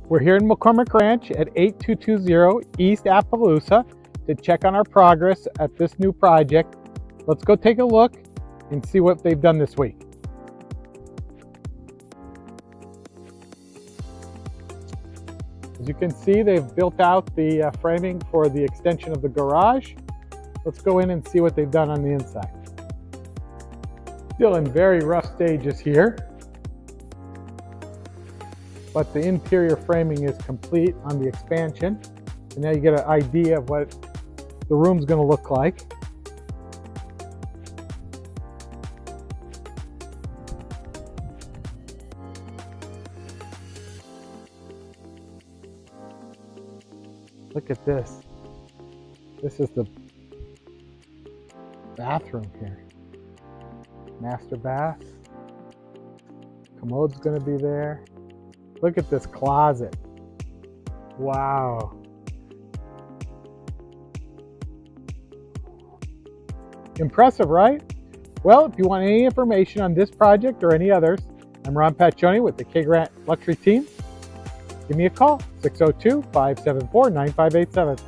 We're here in McCormick Ranch at 8220 East Appaloosa to check on our progress at this new project. Let's go take a look and see what they've done this week. As you can see, they've built out the framing for the extension of the garage. Let's go in and see what they've done on the inside. Still in very rough stages here, but the interior framing is complete on the expansion. And now you get an idea of what the room's going to look like. Look at this. This is the bathroom here. Master bath. Commode's going to be there. Look at this closet. Wow. Impressive, right? Well, if you want any information on this project or any others, I'm Ron Pacioni with the Grant Luxury Team. Give me a call, 602-574-9587.